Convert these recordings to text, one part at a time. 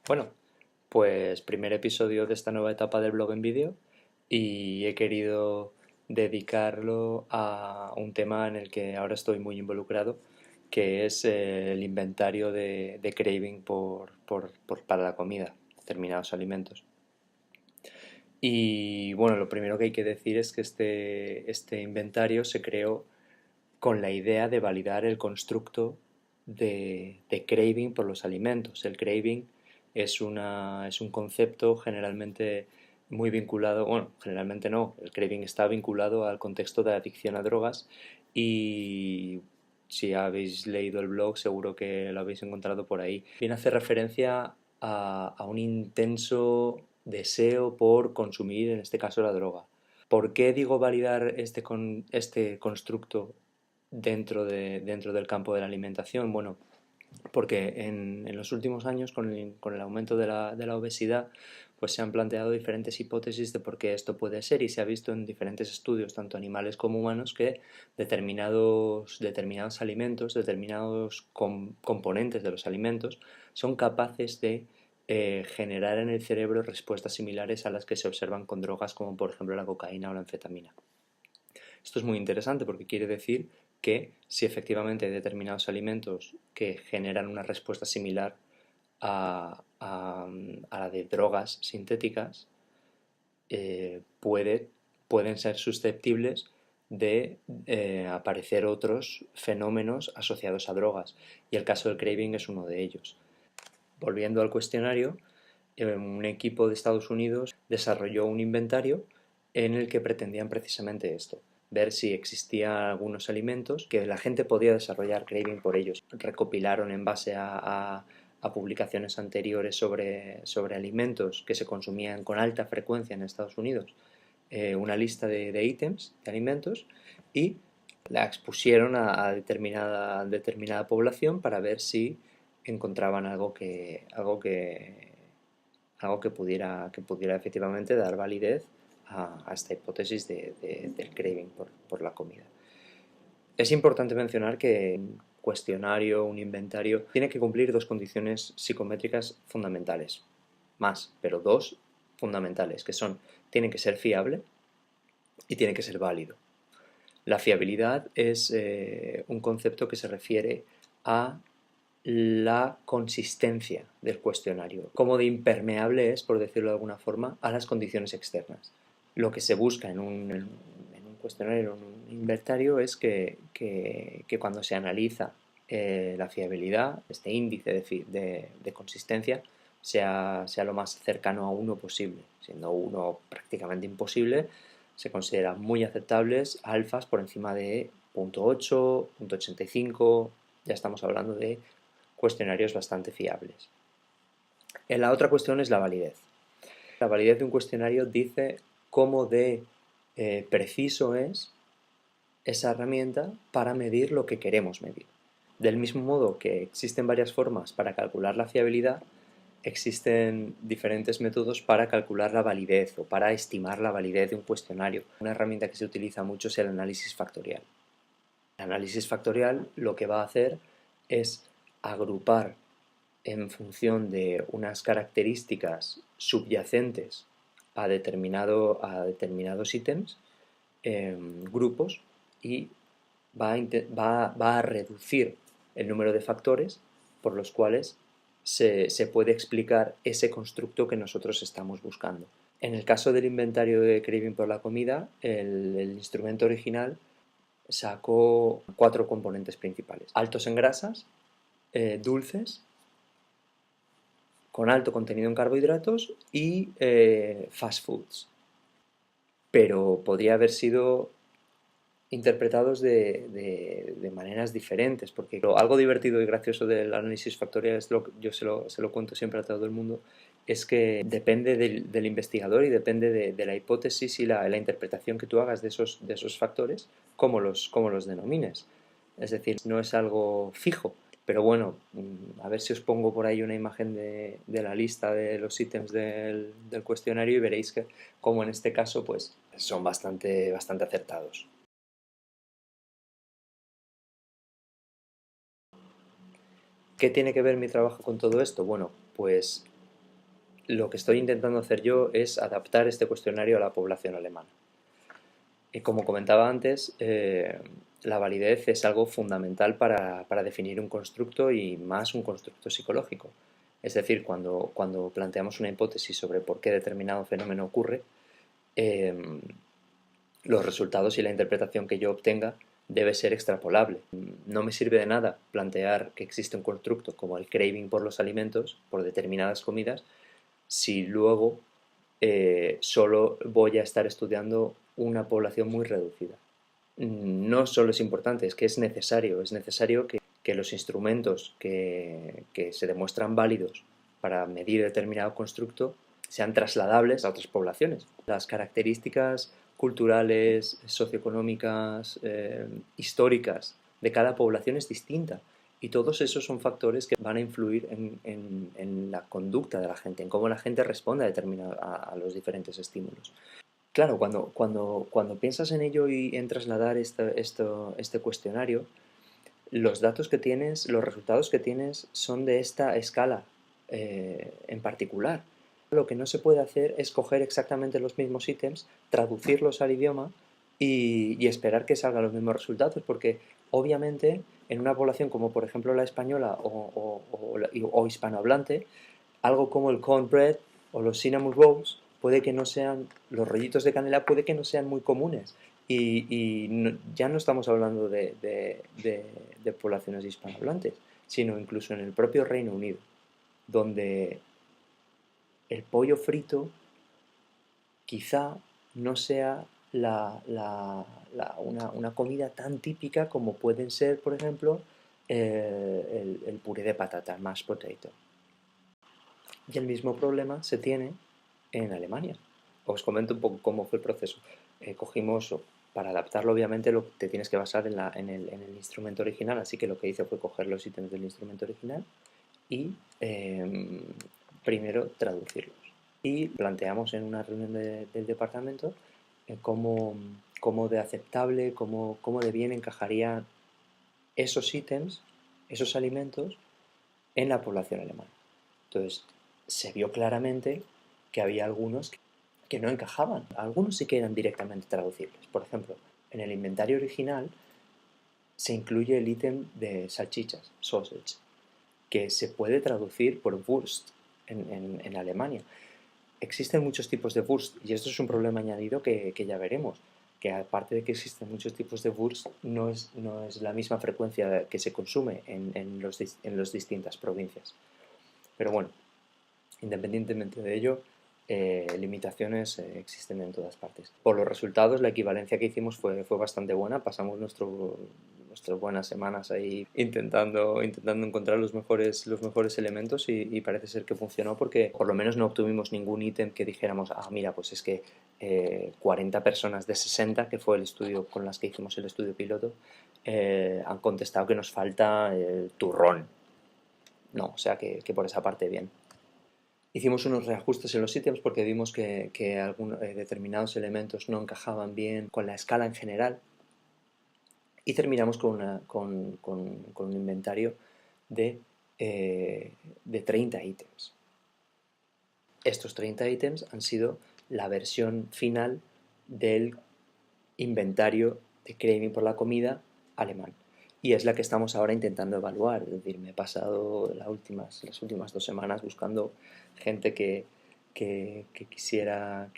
Bueno, pues primer episodio de esta nueva etapa del blog en vídeo y he querido dedicarlo a un tema en el que ahora estoy muy involucrado, que es el inventario de craving para la comida, determinados alimentos. Y bueno, lo primero que hay que decir es que este inventario se creó con la idea de validar el constructo de craving por los alimentos. El craving es un concepto generalmente muy vinculado, bueno, generalmente no, el craving está vinculado al contexto de adicción a drogas y si habéis leído el blog seguro que lo habéis encontrado por ahí. Viene a hacer referencia a un intenso deseo por consumir, en este caso, la droga. ¿Por qué digo validar este constructo dentro del campo de la alimentación? Bueno, porque en los últimos años, con el aumento de la obesidad, pues se han planteado diferentes hipótesis de por qué esto puede ser y se ha visto en diferentes estudios, tanto animales como humanos, que determinados alimentos, determinados componentes de los alimentos, son capaces de generar en el cerebro respuestas similares a las que se observan con drogas como por ejemplo la cocaína o la anfetamina. Esto es muy interesante porque quiere decir que si efectivamente hay determinados alimentos que generan una respuesta similar a la de drogas sintéticas, pueden ser susceptibles de aparecer otros fenómenos asociados a drogas. Y el caso del craving es uno de ellos. Volviendo al cuestionario, un equipo de Estados Unidos desarrolló un inventario en el que pretendían precisamente esto, ver si existían algunos alimentos que la gente podía desarrollar craving por ellos. Recopilaron en base a publicaciones anteriores sobre alimentos que se consumían con alta frecuencia en Estados Unidos, una lista de ítems, de alimentos, y la expusieron a determinada población para ver si encontraban algo que pudiera efectivamente dar validez a esta hipótesis del craving por la comida. Es importante mencionar que un cuestionario, un inventario, tiene que cumplir dos condiciones psicométricas fundamentales, más, pero dos fundamentales, que son, tiene que ser fiable y tiene que ser válido. La fiabilidad es un concepto que se refiere a la consistencia del cuestionario, cómo de impermeable es, por decirlo de alguna forma, a las condiciones externas. Lo que se busca en un cuestionario, en un inventario, es que cuando se analiza la fiabilidad, este índice de consistencia, sea lo más cercano a uno posible, siendo uno prácticamente imposible. Se consideran muy aceptables alfas por encima de 0.8, 0.85, ya estamos hablando de cuestionarios bastante fiables. La otra cuestión es la validez. La validez de un cuestionario dice cómo de preciso es esa herramienta para medir lo que queremos medir. Del mismo modo que existen varias formas para calcular la fiabilidad, existen diferentes métodos para calcular la validez o para estimar la validez de un cuestionario. Una herramienta que se utiliza mucho es el análisis factorial. El análisis factorial lo que va a hacer es agrupar en función de unas características subyacentes a determinados ítems, grupos, y va a reducir el número de factores por los cuales se puede explicar ese constructo que nosotros estamos buscando. En el caso del inventario de craving por la comida, el instrumento original sacó cuatro componentes principales: altos en grasas, dulces, con alto contenido en carbohidratos y fast foods. Pero podría haber sido interpretados de maneras diferentes, porque algo divertido y gracioso del análisis factorial, es lo que yo se lo cuento siempre a todo el mundo, es que depende del investigador y depende de la hipótesis y la interpretación que tú hagas de esos factores, cómo los denomines. Es decir, no es algo fijo. Pero bueno, a ver si os pongo por ahí una imagen de la lista de los ítems del cuestionario y veréis que, como en este caso, pues son bastante acertados. ¿Qué tiene que ver mi trabajo con todo esto? Bueno, pues lo que estoy intentando hacer yo es adaptar este cuestionario a la población alemana. Y como comentaba antes, la validez es algo fundamental para definir un constructo y más un constructo psicológico. Es decir, cuando planteamos una hipótesis sobre por qué determinado fenómeno ocurre, eh, los resultados y la interpretación que yo obtenga debe ser extrapolable. No me sirve de nada plantear que existe un constructo como el craving por los alimentos, por determinadas comidas, si luego solo voy a estar estudiando una población muy reducida. No solo es importante, es que es necesario que los instrumentos que se demuestran válidos para medir determinado constructo sean trasladables a otras poblaciones. Las características culturales, socioeconómicas, históricas de cada población es distinta. Y todos esos son factores que van a influir en la conducta de la gente, en cómo la gente responde a los diferentes estímulos. Claro, cuando piensas en ello y en trasladar este cuestionario, los datos que tienes, los resultados que tienes son de esta escala en particular. Lo que no se puede hacer es coger exactamente los mismos ítems, traducirlos al idioma y esperar que salgan los mismos resultados, porque obviamente en una población como por ejemplo la española o hispanohablante, algo como el cornbread o los cinnamon rolls puede que no sean, los rollitos de canela puede que no sean muy comunes. Ya no estamos hablando de poblaciones hispanohablantes, sino incluso en el propio Reino Unido, donde el pollo frito quizá no sea una comida tan típica como pueden ser, por ejemplo, el puré de patata, mashed potato. Y el mismo problema se tiene en Alemania. Os comento un poco cómo fue el proceso. Cogimos, para adaptarlo obviamente, te tienes que basar en el instrumento original, así que lo que hice fue coger los ítems del instrumento original y primero traducirlos. Y planteamos en una reunión del departamento cómo de aceptable, cómo de bien encajarían esos ítems, esos alimentos, en la población alemana. Entonces, se vio claramente que había algunos que no encajaban. Algunos sí que eran directamente traducibles. Por ejemplo, en el inventario original se incluye el ítem de salchichas, sausage, que se puede traducir por Wurst en Alemania. Existen muchos tipos de Wurst y esto es un problema añadido que ya veremos, que aparte de que existen muchos tipos de Wurst, no es la misma frecuencia que se consume en las distintas provincias. Pero bueno, independientemente de ello, limitaciones existen en todas partes. Por los resultados, la equivalencia que hicimos fue bastante buena. Pasamos nuestras buenas semanas ahí intentando encontrar los mejores elementos y parece ser que funcionó porque por lo menos no obtuvimos ningún ítem que dijéramos, mira, pues es que 40 personas de 60, que fue el estudio con las que hicimos el estudio piloto, han contestado que nos falta el turrón. No, o sea que por esa parte bien. Hicimos unos reajustes en los ítems porque vimos que determinados elementos no encajaban bien con la escala en general y terminamos con un inventario de 30 ítems. Estos 30 ítems han sido la versión final del inventario de craving por la comida alemán. Y es la que estamos ahora intentando evaluar. Es decir, me he pasado las últimas 2 semanas buscando gente que quisiera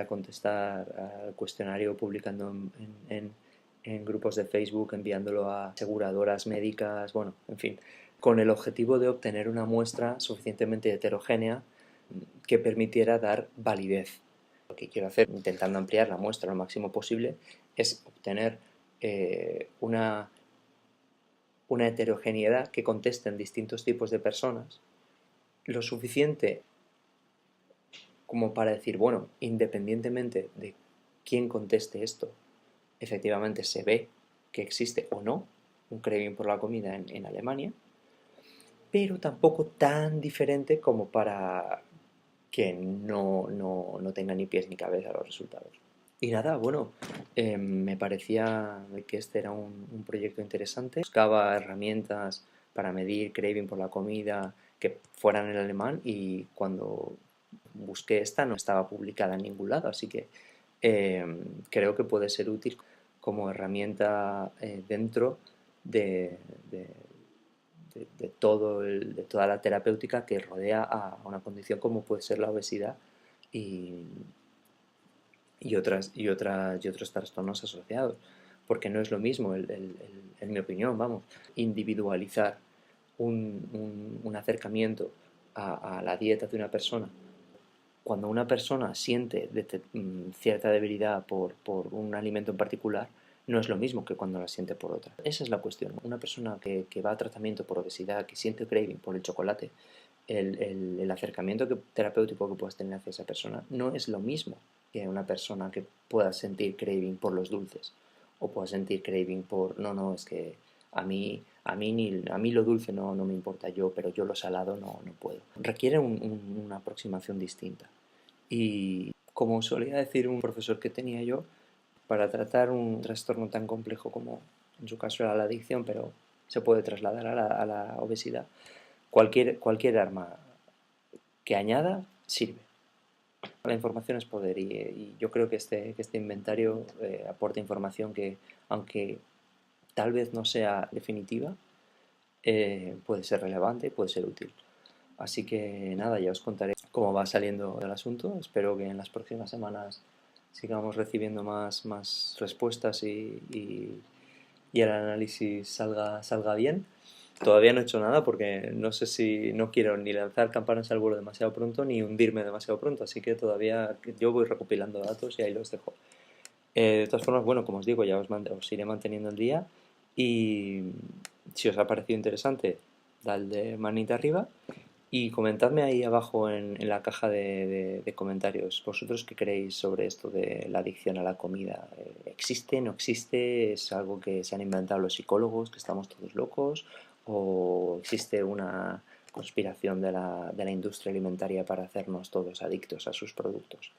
contestar al cuestionario, publicando en grupos de Facebook, enviándolo a aseguradoras médicas, bueno, en fin, con el objetivo de obtener una muestra suficientemente heterogénea que permitiera dar validez. Lo que quiero hacer, intentando ampliar la muestra lo máximo posible, es obtener una heterogeneidad que conteste en distintos tipos de personas, lo suficiente como para decir, bueno, independientemente de quién conteste esto, efectivamente se ve que existe o no un craving por la comida en Alemania, pero tampoco tan diferente como para que no tenga ni pies ni cabeza los resultados. Y nada, bueno, me parecía que este era un proyecto interesante. Buscaba herramientas para medir craving por la comida que fueran en alemán y cuando busqué esta, no estaba publicada en ningún lado, así que creo que puede ser útil como herramienta dentro de, de- de toda la terapéutica que rodea a una condición como puede ser la obesidad y, y otros trastornos asociados. Porque no es lo mismo, en mi opinión, vamos, individualizar un acercamiento a la dieta de una persona. Cuando una persona siente cierta debilidad por un alimento en particular, no es lo mismo que cuando la siente por otra. Esa es la cuestión. Una persona que va a tratamiento por obesidad, que siente craving por el chocolate, el acercamiento terapéutico que puedas tener hacia esa persona no es lo mismo que una persona que pueda sentir craving por los dulces o pueda sentir craving por, no, no, es que a mí lo dulce no me importa yo, pero yo lo salado no puedo. Requiere una aproximación distinta. Y como solía decir un profesor que tenía yo, para tratar un trastorno tan complejo como en su caso era la adicción, pero se puede trasladar a la obesidad, cualquier arma que añada sirve. La información es poder y yo creo que este inventario aporta información que, aunque tal vez no sea definitiva, puede ser relevante y puede ser útil. Así que nada, ya os contaré cómo va saliendo el asunto. Espero que en las próximas semanas sigamos recibiendo más respuestas y el análisis salga bien. Todavía no he hecho nada porque no sé si no quiero ni lanzar campanas al vuelo demasiado pronto ni hundirme demasiado pronto, así que todavía yo voy recopilando datos y ahí los dejo. De todas formas, bueno, como os digo, ya os iré manteniendo el día y si os ha parecido interesante, dadle manita arriba y comentadme ahí abajo en la caja de comentarios, vosotros qué creéis sobre esto de la adicción a la comida. ¿Existe, no existe? ¿Es algo que se han inventado los psicólogos, que estamos todos locos? ¿O existe una conspiración de la industria alimentaria para hacernos todos adictos a sus productos?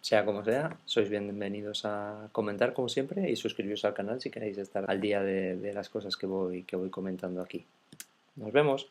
Sea como sea, sois bienvenidos a comentar como siempre y suscribiros al canal si queréis estar al día de las cosas que voy comentando aquí. Nos vemos.